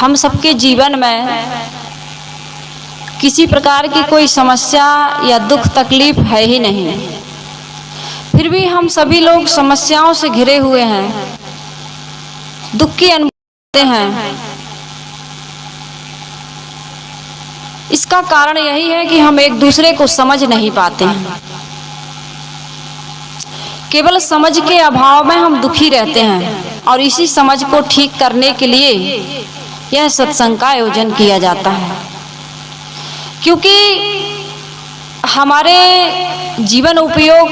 हम सबके जीवन में किसी प्रकार की कोई समस्या या दुख तकलीफ है ही नहीं, फिर भी हम सभी लोग समस्याओं से घिरे हुए हैं, दुख की अनुभव करते हैं। इसका कारण यही है कि हम एक दूसरे को समझ नहीं पाते हैं। केवल समझ के अभाव में हम दुखी रहते हैं और इसी समझ को ठीक करने के लिए यह सत्संग का आयोजन किया जाता है। क्योंकि हमारे जीवन उपयोग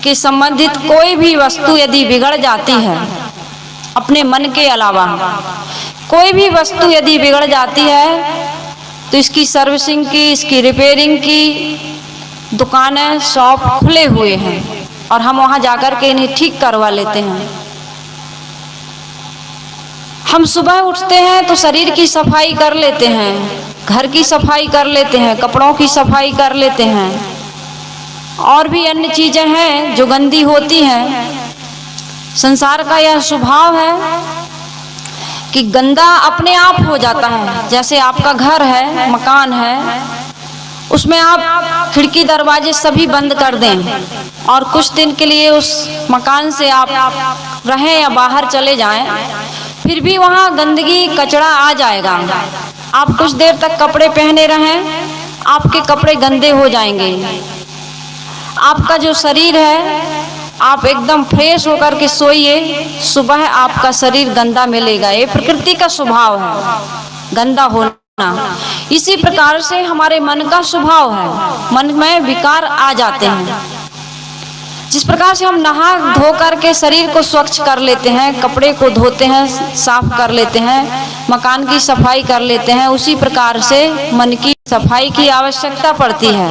के संबंधित कोई भी वस्तु यदि बिगड़ जाती है, अपने मन के अलावा कोई भी वस्तु यदि बिगड़ जाती है तो इसकी सर्विसिंग की, इसकी रिपेयरिंग की दुकानें, शॉप खुले हुए हैं और हम वहां जाकर के इन्हें ठीक करवा लेते हैं। हम सुबह उठते हैं तो शरीर की सफाई कर लेते हैं, घर की सफाई कर लेते हैं, कपड़ों की सफाई कर लेते हैं, और भी अन्य चीजें हैं जो गंदी होती हैं। संसार का यह स्वभाव है कि गंदा अपने आप हो जाता है। जैसे आपका घर है, मकान है, उसमें आप खिड़की दरवाजे सभी बंद कर दें और कुछ दिन के लिए उस मकान से आप रहें या बाहर चले जाएं, फिर भी वहाँ गंदगी, कचरा आ जाएगा। आप कुछ देर तक कपड़े पहने रहें, आपके कपड़े गंदे हो जाएंगे। आपका जो शरीर है, आप एकदम फ्रेश होकर के सोइए, सुबह आपका शरीर गंदा मिलेगा। ये प्रकृति का स्वभाव है, गंदा होना। इसी प्रकार से हमारे मन का स्वभाव है, मन में विकार आ जाते हैं। जिस प्रकार से हम नहा धो करके शरीर को स्वच्छ कर लेते हैं, कपड़े को धोते हैं, साफ कर लेते हैं, मकान की सफाई कर लेते हैं, उसी प्रकार से मन की सफाई की आवश्यकता पड़ती है।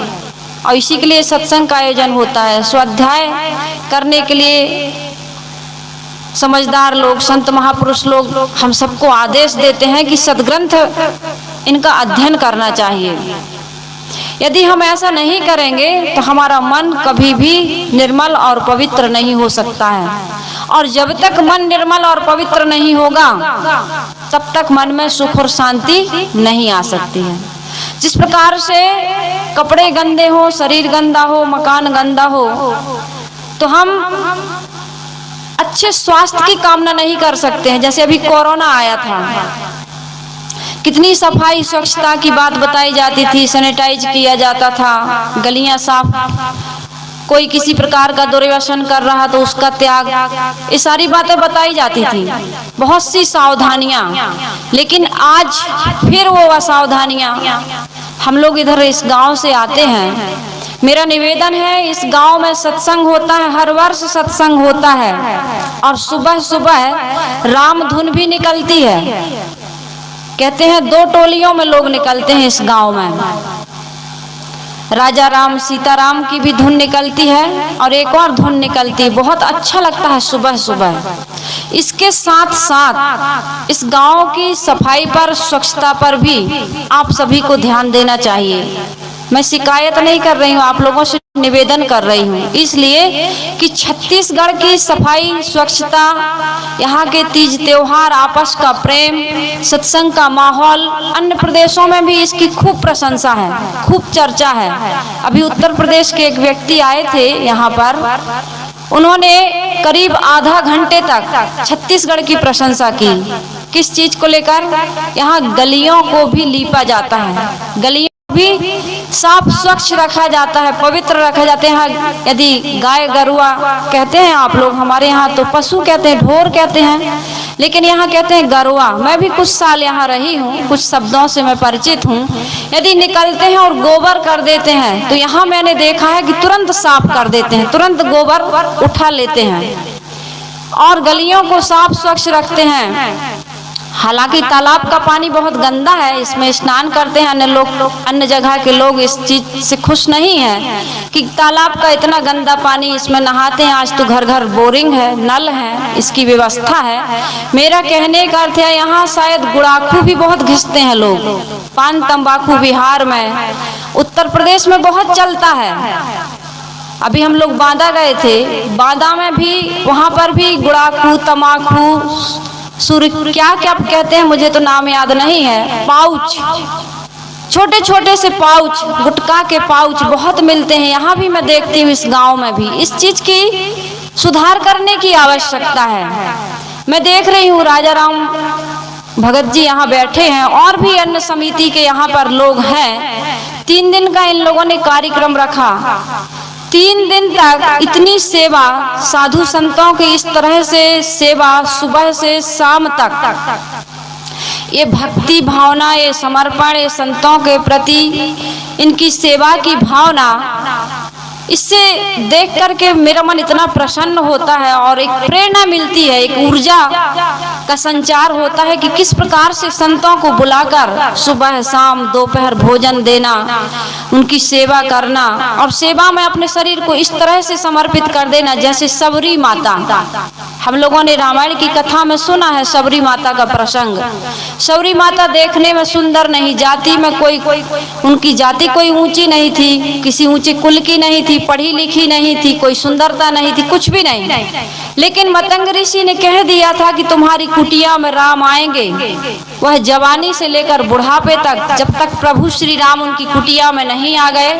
और इसी के लिए सत्संग का आयोजन होता है। स्वाध्याय करने के लिए समझदार लोग, संत महापुरुष लोग हम सबको आदेश देते हैं कि सद्ग्रंथ इनका अध्ययन करना चाहिए। यदि हम ऐसा नहीं करेंगे तो हमारा मन कभी भी निर्मल और पवित्र नहीं हो सकता है, और जब तक मन निर्मल और पवित्र नहीं होगा तब तक मन में सुख और शांति नहीं आ सकती है। जिस प्रकार से कपड़े गंदे हो, शरीर गंदा हो, मकान गंदा हो, तो हम अच्छे स्वास्थ्य की कामना नहीं कर सकते हैं। जैसे अभी कोरोना आया था, कितनी सफाई स्वच्छता की बात बताई जाती थी, सैनिटाइज किया जाता था, गलियां साफ, कोई किसी प्रकार का दुर्व्यसन कर रहा तो उसका त्याग, ये सारी बातें बताई जाती थी, बहुत सी सावधानियां। लेकिन आज फिर वो असावधानियां। हम लोग इधर इस गांव से आते हैं, मेरा निवेदन है, इस गांव में सत्संग होता है, हर वर्ष सत्संग होता है, और सुबह सुबह राम धुन भी निकलती है। कहते हैं 2 टोलियों में लोग निकलते हैं इस गांव में, राजा राम सीता राम की भी धुन निकलती है और एक और धुन निकलती है। बहुत अच्छा लगता है सुबह सुबह। इसके साथ साथ इस गांव की सफाई पर, स्वच्छता पर भी आप सभी को ध्यान देना चाहिए। मैं शिकायत नहीं कर रही हूँ, आप लोगों से निवेदन कर रही हूँ, इसलिए कि छत्तीसगढ़ की सफाई, स्वच्छता, यहाँ के तीज त्योहार, आपस का प्रेम, सत्संग का माहौल, अन्य प्रदेशों में भी इसकी खूब प्रशंसा है, खूब चर्चा है। अभी उत्तर प्रदेश के एक व्यक्ति आए थे यहाँ पर, उन्होंने करीब आधा घंटे तक छत्तीसगढ़ की प्रशंसा की। किस चीज को लेकर? यहाँ गलियों को भी लीपा जाता है, गलियों भी साफ स्वच्छ रखा जाता है, पवित्र रखा जाते हैं। यदि गाय गरुआ कहते हैं आप लोग, हमारे यहाँ तो पशु कहते हैं, ढोर कहते हैं, लेकिन यहाँ कहते हैं गरुआ। मैं भी कुछ साल यहाँ रही हूँ, कुछ शब्दों से मैं परिचित हूँ। यदि निकलते हैं और गोबर कर देते हैं तो यहाँ मैंने देखा है कि तुरंत साफ कर देते हैं, तुरंत गोबर उठा लेते हैं और गलियों को साफ स्वच्छ रखते हैं। हालांकि तालाब का पानी बहुत गंदा है, इसमें स्नान करते हैं अन्य लोग, अन्य जगह के लोग इस चीज से खुश नहीं है कि तालाब का इतना गंदा पानी, इसमें नहाते हैं। आज तो घर घर बोरिंग है, नल है, इसकी व्यवस्था है। मेरा कहने का अर्थ है, यहाँ शायद गुड़ाखू भी बहुत घिसते हैं लोग, पान तंबाकू बिहार में, उत्तर प्रदेश में बहुत चलता है। अभी हम लोग बांदा गए थे, बांदा में भी, वहाँ पर भी गुड़ाखू, तमाकू, सूर्य क्या क्या कहते हैं मुझे तो नाम याद नहीं है, पाउच, छोटे छोटे से पाउच, गुटखा के पाउच बहुत मिलते हैं। यहाँ भी मैं देखती हूँ, इस गांव में भी इस चीज की सुधार करने की आवश्यकता है। मैं देख रही हूँ राजा राम भगत जी यहाँ बैठे हैं और भी अन्य समिति के यहाँ पर लोग हैं। 3 दिन का इन लोगों ने कार्यक्रम रखा। 3 दिन तक इतनी सेवा, साधु संतों की इस तरह से सेवा सुबह से शाम तक, ये भक्ति भावना, ये समर्पण, ये संतों के प्रति इनकी सेवा की भावना, इससे देख करके मेरा मन इतना प्रसन्न होता है और एक प्रेरणा मिलती है, एक ऊर्जा का संचार होता है कि किस प्रकार से संतों को बुलाकर सुबह शाम दोपहर भोजन देना, उनकी सेवा करना और सेवा में अपने शरीर को इस तरह से समर्पित कर देना जैसे सबरी माता। हम लोगों ने रामायण की कथा में सुना है सबरी माता का प्रसंग। सबरी माता देखने में सुंदर नहीं, जाति में कोई उनकी जाति कोई ऊंची नहीं थी, किसी ऊंचे कुल की नहीं थी, पढ़ी लिखी नहीं थी, कोई सुंदरता नहीं थी, कुछ भी नहीं। लेकिन मतंग ऋषि ने कह दिया था कि तुम्हारी कुटिया में राम आएंगे। वह जवानी से लेकर बुढ़ापे तक, जब तक प्रभु श्री राम उनकी कुटिया में नहीं आ गए,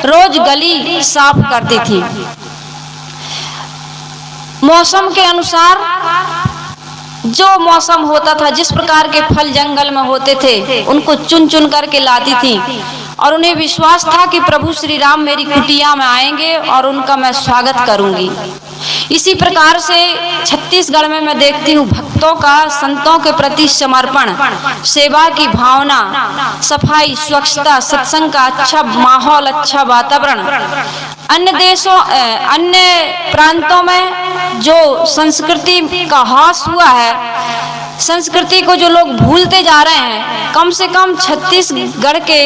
रोज गली साफ करती थी। मौसम के अनुसार जो मौसम होता था, जिस प्रकार के फल जंगल में होते थे, उनको चुन चुन करके लाती थी और उन्हें विश्वास था कि प्रभु श्री राम मेरी कुटिया में आएंगे और उनका मैं स्वागत करूंगी। इसी प्रकार से छत्तीसगढ़ में मैं देखती हूँ भक्तों का संतों के प्रति समर्पण, सेवा की भावना, सफाई, स्वच्छता, सत्संग का अच्छा माहौल, अच्छा वातावरण। अन्य देशों, अन्य प्रांतों में जो संस्कृति का ह्रास हुआ है, संस्कृति को जो लोग भूलते जा रहे हैं, कम से कम छत्तीसगढ़ के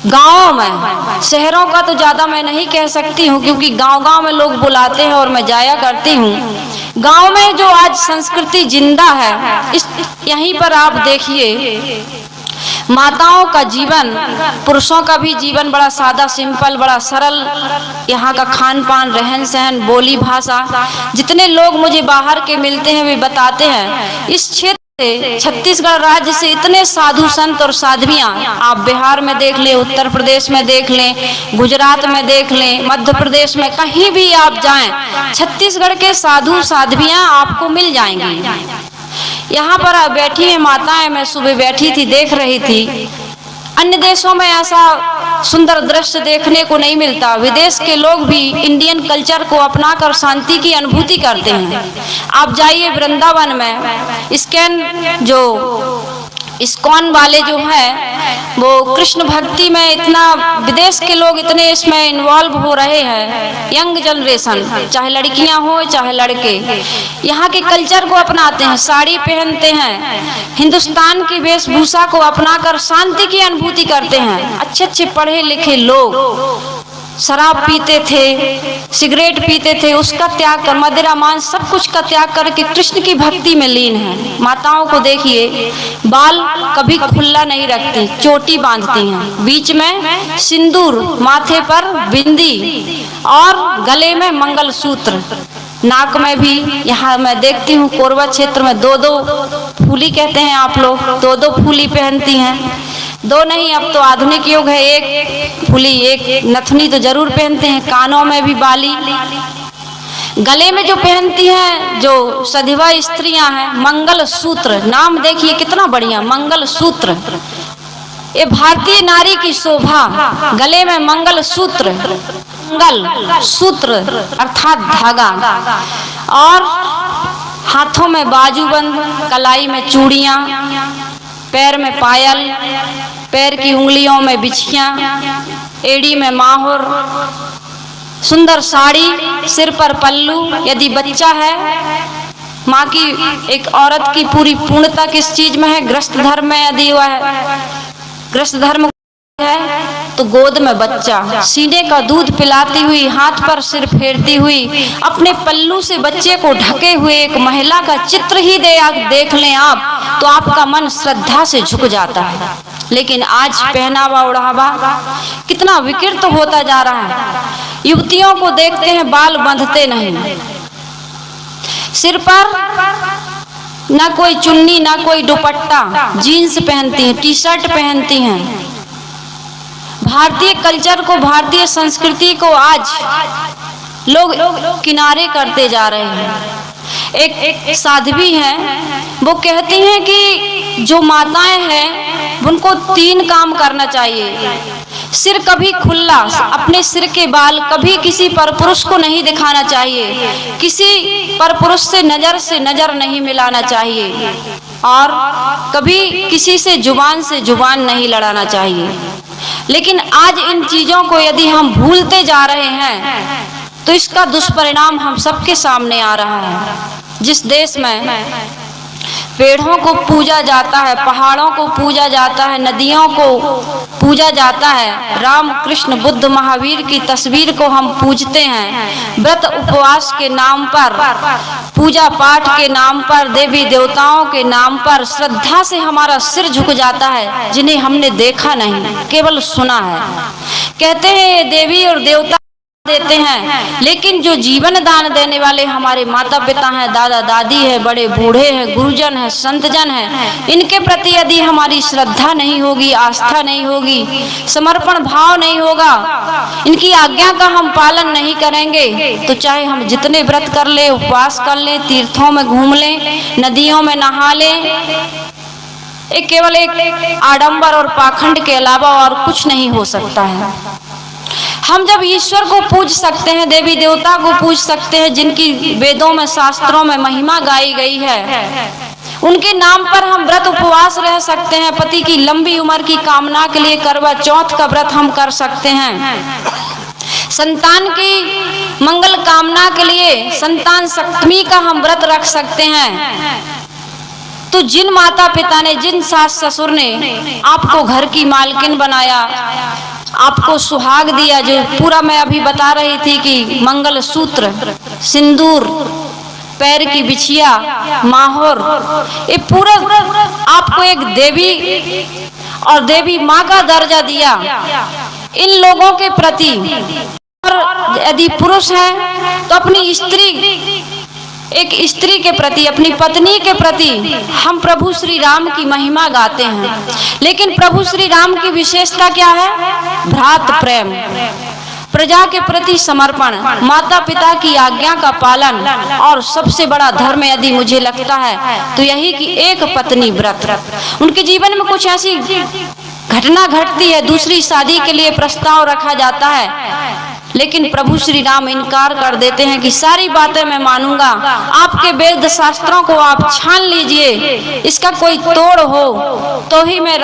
गांवों में, शहरों का तो ज्यादा मैं नहीं कह सकती हूँ क्योंकि गांव-गांव में लोग बुलाते हैं और मैं जाया करती हूँ। गांव में जो आज संस्कृति जिंदा है, इस यहीं पर आप देखिए माताओं का जीवन, पुरुषों का भी जीवन बड़ा सादा सिंपल, बड़ा सरल। यहाँ का खान पान, रहन सहन, बोली भाषा, जितने लोग मुझे बाहर के मिलते हैं वे बताते हैं इस क्षेत्र से, छत्तीसगढ़ राज्य से इतने साधु संत और साध्वियाँ आप बिहार में देख लें, उत्तर प्रदेश में देख लें, गुजरात में देख लें, मध्य प्रदेश में, कहीं भी आप जाएं, छत्तीसगढ़ के साधु साध्वियाँ आपको मिल जाएंगी। यहाँ पर बैठी है माताएं, मैं सुबह बैठी थी देख रही थी। अन्य देशों में ऐसा सुंदर दृश्य देखने को नहीं मिलता। विदेश के लोग भी इंडियन कल्चर को अपनाकर शांति की अनुभूति करते हैं। आप जाइए वृंदावन में, इस्कॉन वाले जो हैं वो कृष्ण भक्ति में इतना, विदेश के लोग इतने इसमें इन्वॉल्व हो रहे हैं, यंग जनरेशन, चाहे लड़कियां हो चाहे लड़के, यहाँ के कल्चर को अपनाते हैं, साड़ी पहनते हैं, हिंदुस्तान की वेशभूषा को अपनाकर शांति की अनुभूति करते हैं। अच्छे अच्छे पढ़े लिखे लोग शराब पीते थे, सिगरेट पीते थे, उसका त्याग कर, मदिरा मांस सब कुछ का त्याग करके कृष्ण की भक्ति में लीन है। माताओं को देखिए, बाल कभी खुला नहीं रखती, चोटी बांधती हैं, बीच में सिंदूर, माथे पर बिंदी और गले में मंगलसूत्र, नाक में भी। यहाँ मैं देखती हूँ कोरबा क्षेत्र में 2-2 फूली कहते हैं आप लोग, 2-2 फूली पहनती हैं। 2 नहीं, अब तो आधुनिक युग है, एक फूली, एक नथनी तो जरूर पहनते हैं। कानों में भी बाली, गले में जो पहनती हैं जो सधिवा स्त्रियां हैं, मंगल सूत्र, नाम देखिए कितना बढ़िया, मंगल सूत्र। ये भारतीय नारी की शोभा, गले में मंगल सूत्र, मंगल सूत्र अर्थात धागा, और हाथों में बाजूबंद, कलाई में चूड़ियां, पैर में पायल, पैर की उंगलियों में बिछियां, एड़ी में माहुर, सुंदर साड़ी, सिर पर पल्लू। यदि बच्चा है, माँ की, एक औरत की पूरी पूर्णता किस चीज में है, गृहस्थ धर्म में। यदि वह है गृहस्थ धर्म है तो गोद में बच्चा, सीने का दूध पिलाती हुई, हाथ पर सिर फेरती हुई, अपने पल्लू से बच्चे को ढके हुए एक महिला का चित्र ही देख लें आप तो आपका मन श्रद्धा से झुक जाता है। लेकिन आज पहनावा ओढ़ावा कितना विकृत होता जा रहा है। युवतियों को देखते हैं बाल बांधते नहीं, सिर पर ना कोई चुन्नी, ना कोई दुपट्टा, जीन्स पहनती हैं, टी शर्ट पहनती हैं। भारतीय कल्चर को, भारतीय संस्कृति को आज लोग किनारे करते जा रहे हैं। एक साध्वी हैं, वो कहती हैं कि जो माताएं हैं उनको 3 काम करना चाहिए। सिर कभी खुला, अपने सिर के बाल कभी किसी परपुरुष को नहीं दिखाना चाहिए, किसी परपुरुष से नजर नहीं मिलाना चाहिए, और कभी किसी से जुबान नहीं लड़ाना चाहिए। लेकिन आज इन चीजों को यदि हम भूलते जा रहे हैं तो इसका दुष्परिणाम हम सबके सामने आ रहा है। जिस देश में पेड़ों को पूजा जाता है, पहाड़ों को पूजा जाता है, नदियों को पूजा जाता है, राम कृष्ण बुद्ध महावीर की तस्वीर को हम पूजते हैं, व्रत उपवास के नाम पर, पूजा पाठ के नाम पर, देवी देवताओं के नाम पर श्रद्धा से हमारा सिर झुक जाता है, जिन्हें हमने देखा नहीं, केवल सुना है। कहते हैं देवी और देवता देते हैं, लेकिन जो जीवन दान देने वाले हमारे माता पिता हैं, दादा दादी है, बड़े बूढ़े हैं, गुरुजन हैं, संतजन हैं, इनके प्रति यदि हमारी श्रद्धा नहीं होगी, आस्था नहीं होगी, समर्पण भाव नहीं होगा, इनकी आज्ञा का हम पालन नहीं करेंगे, तो चाहे हम जितने व्रत कर ले, उपवास कर ले, तीर्थों में घूम लें, नदियों में नहा लें, एक केवल एक आडंबर और पाखंड के अलावा और कुछ नहीं हो सकता है। हम जब ईश्वर को पूज सकते हैं, देवी देवता को पूज सकते हैं, जिनकी वेदों में, शास्त्रों में महिमा गाई गई है, उनके नाम पर हम व्रत उपवास रह सकते हैं, पति की लंबी उम्र की कामना के लिए करवा चौथ का व्रत हम कर सकते हैं, संतान की मंगल कामना के लिए संतान सप्तमी का हम व्रत रख सकते हैं। तो जिन माता पिता ने, जिन सास ससुर ने आपको घर की मालकिन बनाया, आपको सुहाग दिया, जो पूरा मैं अभी बता रही थी कि मंगल सूत्र, सिंदूर, पैर की बिछिया, माहौर, ये पूरा आपको एक देवी और देवी माँ का दर्जा दिया। इन लोगों के प्रति, और यदि पुरुष हैं तो अपनी स्त्री, एक स्त्री के प्रति, अपनी पत्नी के प्रति हम प्रभु श्री राम की महिमा गाते हैं। लेकिन प्रभु श्री राम की विशेषता क्या है? भ्रात प्रेम, प्रजा के प्रति समर्पण, माता पिता की आज्ञा का पालन, और सबसे बड़ा धर्म यदि मुझे लगता है तो यही कि एक पत्नी व्रत। उनके जीवन में कुछ ऐसी घटना घटती है, दूसरी शादी के लिए प्रस्ताव रखा जाता है, लेकिन प्रभु श्री राम इनकार कर देते हैं कि सारी बातें मैं मानूंगा, आपके वेद शास्त्रों को आप छान लीजिए, इसका कोई तोड़ हो तो ही मैं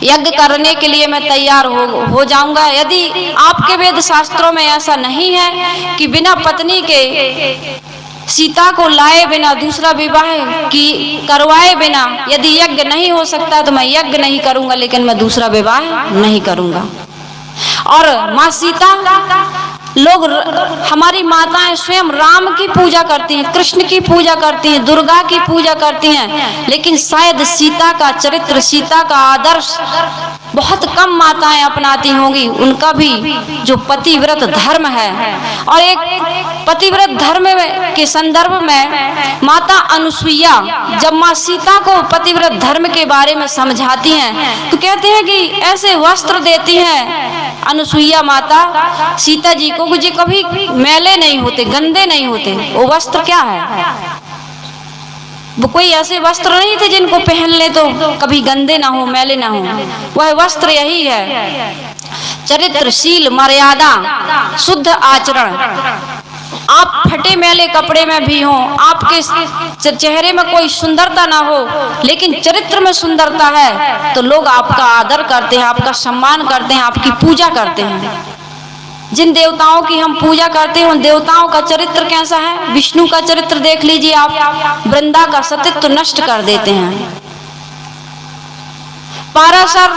यज्ञ करने के लिए मैं तैयार हो जाऊंगा। यदि आपके वेद शास्त्रों में ऐसा नहीं है कि बिना पत्नी के, सीता को लाए बिना, दूसरा विवाह की करवाए बिना यदि यज्ञ नहीं हो सकता तो मैं यज्ञ नहीं करूंगा, लेकिन मैं दूसरा विवाह नहीं करूंगा। और माँ सीता, लोग, हमारी माताएं स्वयं राम की पूजा करती हैं, कृष्ण की पूजा करती हैं, दुर्गा की पूजा करती हैं, लेकिन शायद सीता का चरित्र, सीता का आदर्श बहुत कम माताएं अपनाती होंगी। उनका भी जो पतिव्रत धर्म है, और एक पतिव्रत धर्म के संदर्भ में माता अनुसुईया जब माँ सीता को पतिव्रत धर्म के बारे में समझाती हैं तो कहते हैं कि ऐसे वस्त्र देती हैं अनुसुईया माता सीता जी को जो कभी मैले नहीं होते, गंदे नहीं होते। वो वस्त्र क्या है? वो कोई ऐसे वस्त्र नहीं थे जिनको पहन ले तो कभी गंदे ना हो, मैले ना हो। वह वस्त्र यही है, चरित्रशील, मर्यादा, शुद्ध आचरण। आप फटे मैले कपड़े में भी हो, आपके चेहरे में कोई सुंदरता ना हो, लेकिन चरित्र में सुंदरता है तो लोग आपका आदर करते हैं, आपका सम्मान करते हैं, आपकी पूजा करते हैं। जिन देवताओं की हम पूजा करते हैं उन देवताओं का चरित्र कैसा है? विष्णु का चरित्र देख लीजिए आप, वृंदा का सतीत्व नष्ट कर देते हैं। पाराशर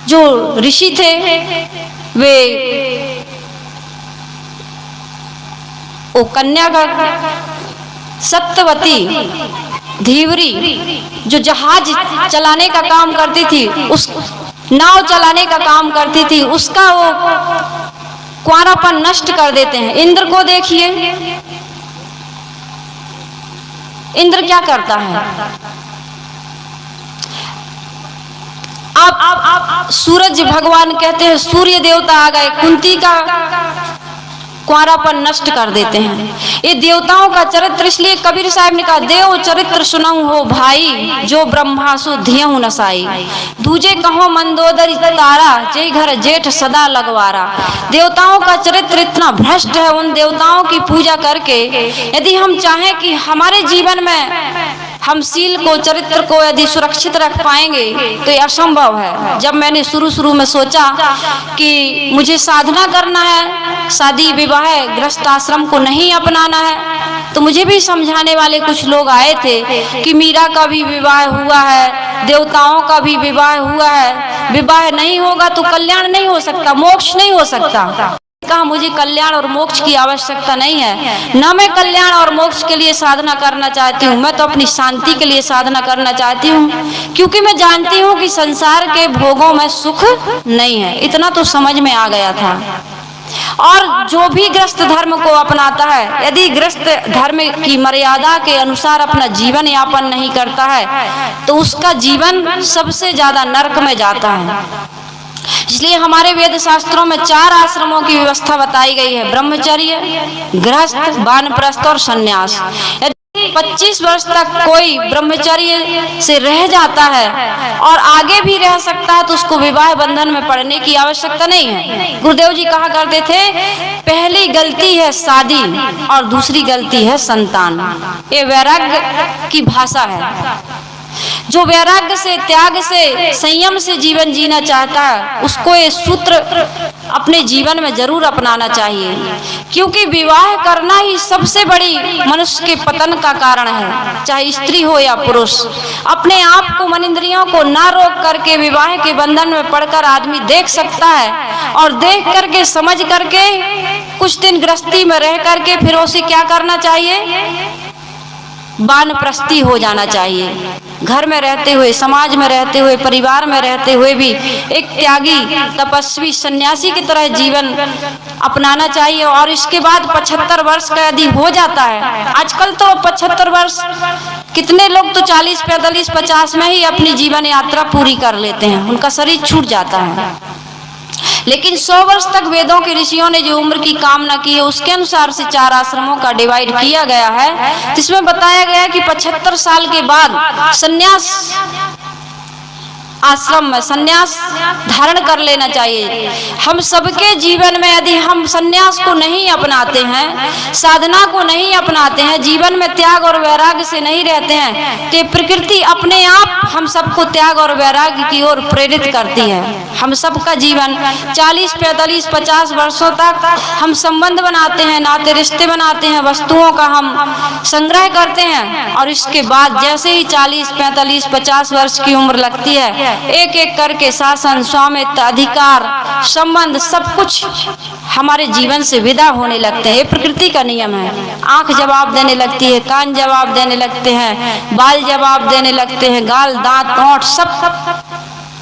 जो ऋषि थे, वे वो कन्या का सत्यवती धीवरी जो जहाज चलाने का काम करती थी, उस नाव चलाने का काम करती थी, उसका वो कुंवारापन नष्ट कर देते हैं। इंद्र को देखिए, इंद्र क्या करता है? अब सूरज भगवान कहते हैं, सूर्य देवता आ गए, कुंती का कुंवारापन नष्ट कर देते हैं। ये देवताओं का चरित्र, इसलिए कबीर साहब ने कहा, देव चरित्र सुनऊ हो भाई, जो ब्रह्मासु धियऊ नसाई, दूजे कहो मंदोदरी तारा, जय घर जेठ सदा लगवारा। देवताओं का चरित्र इतना भ्रष्ट है, उन देवताओं की पूजा करके यदि हम चाहें कि हमारे जीवन में हम सील को, चरित्र को यदि सुरक्षित रख पाएंगे तो ये असंभव है। जब मैंने शुरू में सोचा कि मुझे साधना करना है, शादी विवाह गृहस्थ आश्रम को नहीं अपनाना है, तो मुझे भी समझाने वाले कुछ लोग आए थे कि मीरा का भी विवाह हुआ है, देवताओं का भी विवाह हुआ है, विवाह नहीं होगा तो कल्याण नहीं हो सकता, मोक्ष नहीं हो सकता। कहा मुझे कल्याण और मोक्ष की आवश्यकता नहीं है, न मैं कल्याण और मोक्ष के लिए साधना करना चाहती हूँ, मैं तो अपनी शांति के लिए साधना करना चाहती हूँ, क्योंकि मैं जानती हूँ कि संसार के भोगों में सुख नहीं है। इतना तो समझ में आ गया था। और जो भी गृहस्थ धर्म को अपनाता है, यदि गृहस्थ धर्म की मर्यादा के अनुसार अपना जीवन यापन नहीं करता है तो उसका जीवन सबसे ज्यादा नरक में जाता है। इसलिए हमारे वेद शास्त्रों में 4 आश्रमों की व्यवस्था बताई गई है, ब्रह्मचर्य, गृहस्थ, वानप्रस्थ और संन्यास। यदि 25 वर्ष तक कोई ब्रह्मचर्य से रह जाता है और आगे भी रह सकता है तो उसको विवाह बंधन में पड़ने की आवश्यकता नहीं है। गुरुदेव जी कहा करते थे, पहली गलती है शादी और दूसरी गलती है संतान। ये वैराग्य की भाषा है। जो वैराग्य से, त्याग से, संयम से जीवन जीना चाहता है उसको ये सूत्र अपने जीवन में जरूर अपनाना चाहिए, क्योंकि विवाह करना ही सबसे बड़ी मनुष्य के पतन का कारण है। चाहे स्त्री हो या पुरुष, अपने आप को, मन इंद्रियों को ना रोक करके विवाह के बंधन में पड़कर आदमी देख सकता है, और देख करके, समझ करके, कुछ दिन गृहस्थी में रह करके फिर उसे क्या करना चाहिए? वानप्रस्थी हो जाना चाहिए। घर में रहते हुए, समाज में रहते हुए, परिवार में रहते हुए भी एक त्यागी, तपस्वी, सन्यासी की तरह जीवन अपनाना चाहिए। और इसके बाद 75 वर्ष का यदि हो जाता है, आजकल तो 75 वर्ष, कितने लोग तो 40, 45, 50 में ही अपनी जीवन यात्रा पूरी कर लेते हैं, उनका शरीर छूट जाता है। लेकिन 100 वर्ष तक वेदों के ऋषियों ने जो उम्र की कामना की है उसके अनुसार से 4 आश्रमों का डिवाइड किया गया है, जिसमें बताया गया है कि 75 साल के बाद संन्यास, आश्रम में संन्यास धारण कर लेना चाहिए। हम सबके जीवन में यदि हम संन्यास को नहीं अपनाते हैं, साधना को नहीं अपनाते हैं, जीवन में त्याग और वैराग्य से नहीं रहते हैं, तो प्रकृति अपने आप हम सबको त्याग और वैराग्य की ओर प्रेरित करती है। हम सबका जीवन 40, 45, 50 वर्षों तक हम संबंध बनाते हैं, नाते रिश्ते बनाते हैं, वस्तुओं का हम संग्रह करते हैं, और इसके बाद जैसे ही 40, 45, 50 वर्ष की उम्र लगती है, एक एक करके शासन, स्वामित्व, अधिकार, संबंध सब कुछ हमारे जीवन से विदा होने लगते हैं। ये प्रकृति का नियम है। आंख जवाब देने लगती है, कान जवाब देने लगते हैं, बाल जवाब देने लगते हैं, गाल, दांत, ओंठ, सब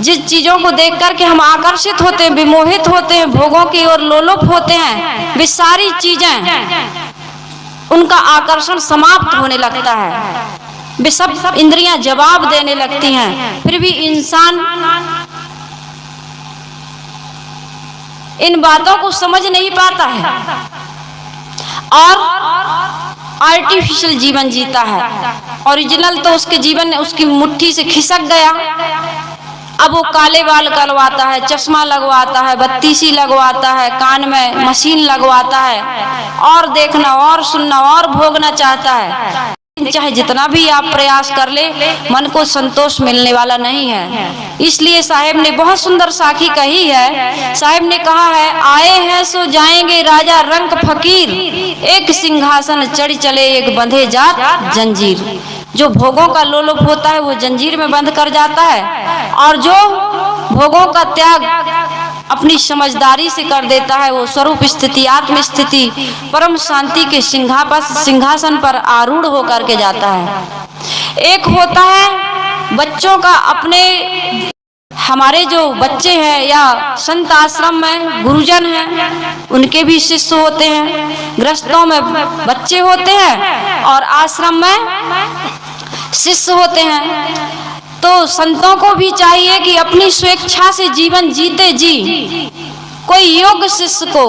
जिस चीजों को देख करके हम आकर्षित होते हैं, विमोहित होते हैं, भोगों की ओर लोलुप होते हैं, वे सारी चीजें, उनका आकर्षण समाप्त होने लगता है, वे सब इंद्रियां जवाब देने लगती हैं। फिर भी इंसान इन बातों को समझ नहीं पाता है और आर्टिफिशियल जीवन जीता है। ओरिजिनल तो उसके जीवन ने उसकी मुट्ठी से खिसक गया। अब वो काले बाल करवाता है, चश्मा लगवाता है, बत्तीसी लगवाता है, कान में मशीन लगवाता है, और देखना और सुनना और भोगना चाहता है। चाहे जितना भी आप प्रयास कर ले, मन को संतोष मिलने वाला नहीं है। इसलिए साहेब ने बहुत सुंदर साखी कही है। साहेब ने कहा है, आए हैं सो जाएंगे राजा रंक फकीर, एक सिंहासन चढ़ चले एक बंधे जात जंजीर। जो भोगों का लोलुप होता है वो जंजीर में बंध कर जाता है, और जो भोगों का त्याग अपनी समझदारी से कर देता है वो स्वरूप स्थिति, आत्म स्थिति, परम शांति के सिंहासन पर आरूढ़ होकर के जाता है। एक होता है बच्चों का अपने हमारे जो बच्चे हैं या संत आश्रम में गुरुजन हैं, उनके भी शिष्य होते हैं। गृहस्थों में बच्चे होते हैं और आश्रम में शिष्य होते हैं। तो संतों को भी चाहिए कि अपनी स्वेच्छा से जीवन जीते जी कोई योग्य शिष्य को,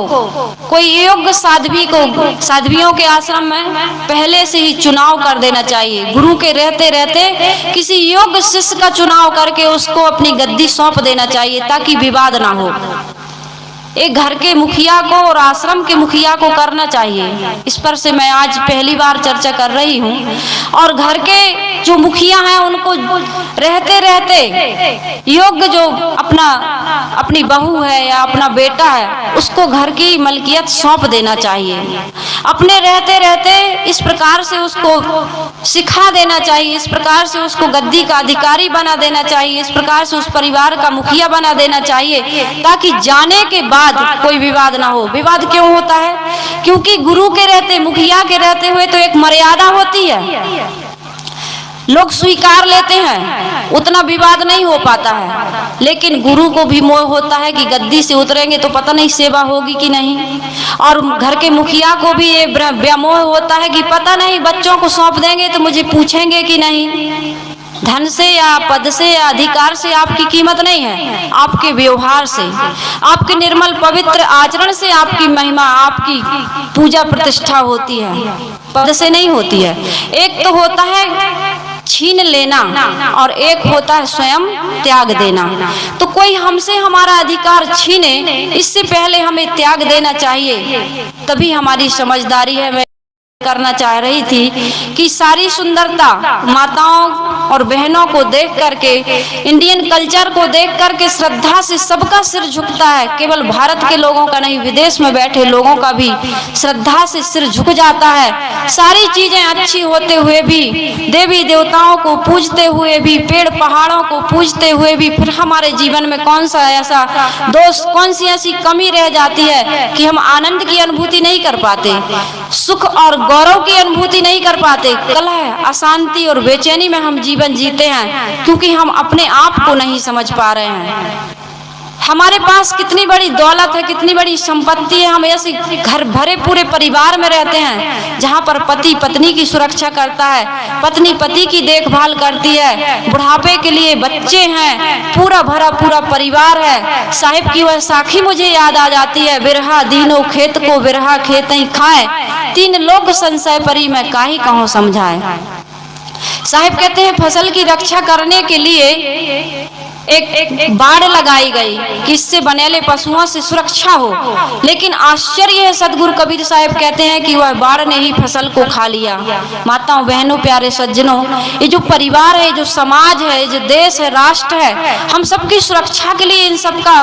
कोई योग्य साध्वी को साध्वियों के आश्रम में पहले से ही चुनाव कर देना चाहिए। गुरु के रहते रहते किसी योग्य शिष्य का चुनाव करके उसको अपनी गद्दी सौंप देना चाहिए ताकि विवाद ना हो। एक घर के मुखिया को और आश्रम के मुखिया को करना चाहिए। इस पर से मैं आज पहली बार चर्चा कर रही हूँ। और घर के जो मुखिया हैं उनको रहते रहते योग्य जो अपनी बहू है या अपना बेटा है उसको घर की मलकियत सौंप देना चाहिए। अपने रहते रहते इस प्रकार से उसको सिखा देना चाहिए, इस प्रकार से उसको गद्दी का अधिकारी बना देना चाहिए, इस प्रकार से उस परिवार का मुखिया बना देना चाहिए ताकि जाने के बाद कोई विवाद ना हो। विवाद क्यों होता है? क्योंकि गुरु के रहते, मुखिया के रहते हुए तो एक मर्यादा होती है, लोग स्वीकार लेते हैं, उतना विवाद नहीं हो पाता है। लेकिन गुरु को भी मोह होता है कि गद्दी से उतरेंगे तो पता नहीं सेवा होगी कि नहीं। और घर के मुखिया को भी ये व्यामोह होता है कि पता नहीं बच्चों को सौंप देंगे तो मुझे पूछेंगे कि नहीं। धन से या पद से या अधिकार से आपकी कीमत नहीं है, आपके व्यवहार से, आपके निर्मल पवित्र आचरण से आपकी महिमा, आपकी पूजा प्रतिष्ठा होती है, पद से नहीं होती है। एक तो होता है छीन लेना और एक होता है स्वयं त्याग देना। तो कोई हमसे हमारा अधिकार छीने इससे पहले हमें त्याग देना चाहिए, तभी हमारी समझदारी है। मैं करना चाह रही थी कि सारी सुंदरता माताओं और बहनों को देख करके, इंडियन कल्चर को देख करके श्रद्धा से सबका सिर झुकता है। केवल भारत के लोगों का नहीं, विदेश में बैठे लोगों का भी श्रद्धा से सिर झुक जाता है। सारी चीजें अच्छी होते हुए भी, देवी देवताओं को पूजते हुए भी, पेड़ पहाड़ों को पूजते हुए भी, फिर हमारे जीवन में कौन सा ऐसा दोष, कौन सी ऐसी कमी रह जाती है कि हम आनंद की अनुभूति नहीं कर पाते, सुख और गौरव की अनुभूति नहीं कर पाते। कलह, अशांति और बेचैनी में हम जीवन जीते हैं क्योंकि हम अपने आप को नहीं समझ पा रहे हैं। हमारे पास कितनी बड़ी दौलत है, कितनी बड़ी संपत्ति है, हम ऐसे घर भरे पूरे परिवार में रहते हैं जहाँ पर पति पत्नी की सुरक्षा करता है, पत्नी पति की देखभाल करती है, बुढ़ापे के लिए बच्चे हैं, पूरा भरा पूरा परिवार है। साहिब की वह साखी मुझे याद आ जाती है, बिरहा दीनो खेत को बिरहा खेत ही खाए, तीन लोक संशय परी में काहे कहूँ समझाए। साहिब कहते हैं फसल की रक्षा करने के लिए एक बाड़ लगाई गई कि इससे बनेले पशुओं से सुरक्षा हो। लेकिन आश्चर्य है, सदगुरु कबीर साहब कहते हैं कि वह बाड़ ने ही फसल को खा लिया। माताओं बहनों प्यारे सज्जनों, ये जो परिवार है, जो समाज है, जो देश है, राष्ट्र है, हम सबकी सुरक्षा के लिए इन सबका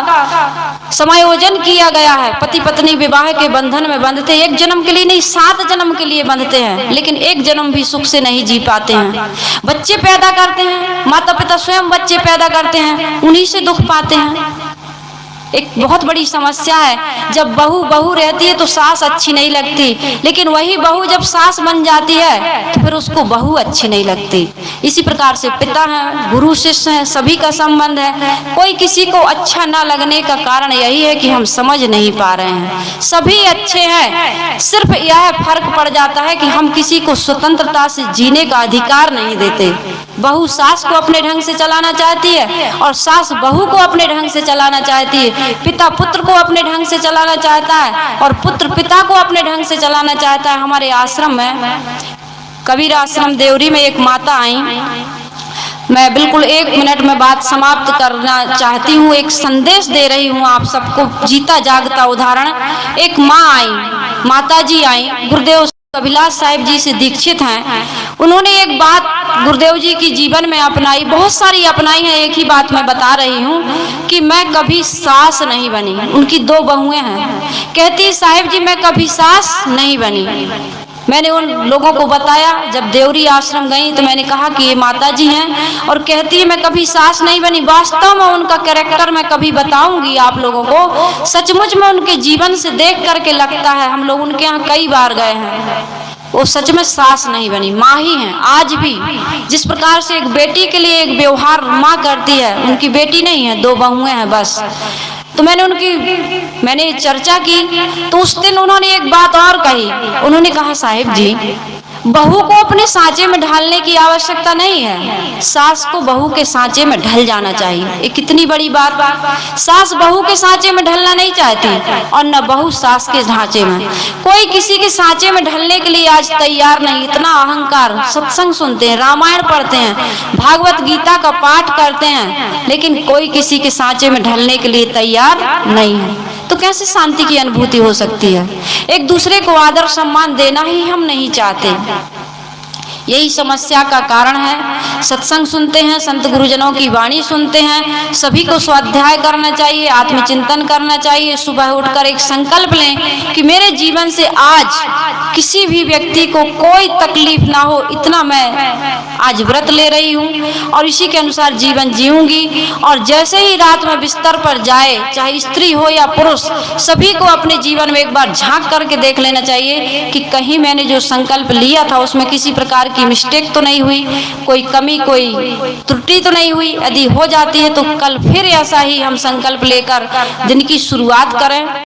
समायोजन किया गया है। पति पत्नी विवाह के बंधन में बंधते, एक जन्म के लिए नहीं 7 जन्म के लिए बंधते हैं, लेकिन एक जन्म भी सुख से नहीं जी पाते हैं। बच्चे पैदा करते हैं, माता पिता स्वयं बच्चे पैदा करते हैं, उन्हीं से दुख पाते हैं। एक बहुत बड़ी समस्या है, जब बहू रहती है तो सास अच्छी नहीं लगती, लेकिन वही बहू जब सास बन जाती है तो फिर उसको बहू अच्छी नहीं लगती। इसी प्रकार से पिता हैं, गुरु शिष्य हैं, सभी का संबंध है। कोई किसी को अच्छा ना लगने का कारण यही है कि हम समझ नहीं पा रहे हैं। सभी अच्छे हैं, सिर्फ यह फर्क पड़ जाता है कि हम किसी को स्वतंत्रता से जीने का अधिकार नहीं देते। बहू सास को अपने ढंग से चलाना चाहती है और सास बहू को अपने ढंग से चलाना चाहती है। पिता पुत्र को अपने ढंग से चलाना चाहता है और पुत्र पिता को अपने ढंग से चलाना चाहता है। हमारे आश्रम में, कबीर आश्रम देवरी में एक माता आई, मैं बिल्कुल 1 मिनट में बात समाप्त करना चाहती हूँ। एक संदेश दे रही हूँ आप सबको, जीता जागता उदाहरण। एक माँ आई, माता जी आई, गुरुदेव कबीलास साहिब जी से दीक्षित हैं। उन्होंने एक बात गुरुदेव जी की जीवन में अपनाई, बहुत सारी अपनाई है, एक ही बात मैं बता रही हूँ कि मैं कभी सास नहीं बनी। उनकी 2 बहुएं हैं, कहती साहिब जी मैं कभी सास नहीं बनी। मैंने उन लोगों को बताया, जब देवरी आश्रम गई तो मैंने कहा कि ये माता जी हैं और कहती है मैं कभी सास नहीं बनी। वास्तव में उनका कैरेक्टर मैं कभी बताऊंगी आप लोगों को। सचमुच में उनके जीवन से देख करके लगता है, हम लोग उनके यहाँ कई बार गए हैं, वो सच में सास नहीं बनी, माँ ही है। आज भी जिस प्रकार से एक बेटी के लिए एक व्यवहार माँ करती है, उनकी बेटी नहीं है, 2 बहुएं हैं बस। तो मैंने चर्चा की, तो उस दिन उन्होंने एक बात और कही। उन्होंने कहा, साहिब जी, बहू को अपने सांचे में ढालने की आवश्यकता नहीं है, सास को बहू के सांचे में ढल जाना चाहिए। ये कितनी बड़ी बात। सास बहू के सांचे में ढलना नहीं चाहती और न बहू सास के ढांचे में। कोई किसी के सांचे में ढलने के लिए आज तैयार नहीं। इतना अहंकार। सत्संग सुनते हैं, रामायण पढ़ते हैं, भागवत गीता का पाठ करते हैं, लेकिन कोई किसी के सांचे में ढलने के लिए तैयार नहीं है। तो कैसे शांति की अनुभूति हो सकती है? एक दूसरे को आदर सम्मान देना ही हम नहीं चाहते। यही समस्या का कारण है। सत्संग सुनते हैं, संत गुरुजनों की वाणी सुनते हैं, सभी को स्वाध्याय करना चाहिए, आत्मचिंतन करना चाहिए। सुबह उठकर एक संकल्प लें कि मेरे जीवन से आज किसी भी व्यक्ति को कोई तकलीफ ना हो, इतना मैं आज व्रत ले रही हूँ और इसी के अनुसार जीवन जीऊंगी। और जैसे ही रात में बिस्तर पर जाए, चाहे स्त्री हो या पुरुष, सभी को अपने जीवन में एक बार झांक करके देख लेना चाहिए कि कहीं मैंने जो संकल्प लिया था उसमें किसी प्रकार की मिस्टेक तो नहीं हुई, कोई कमी, कोई त्रुटि तो नहीं हुई। यदि हो जाती है तो कल फिर ऐसा ही हम संकल्प लेकर दिन की शुरुआत करें।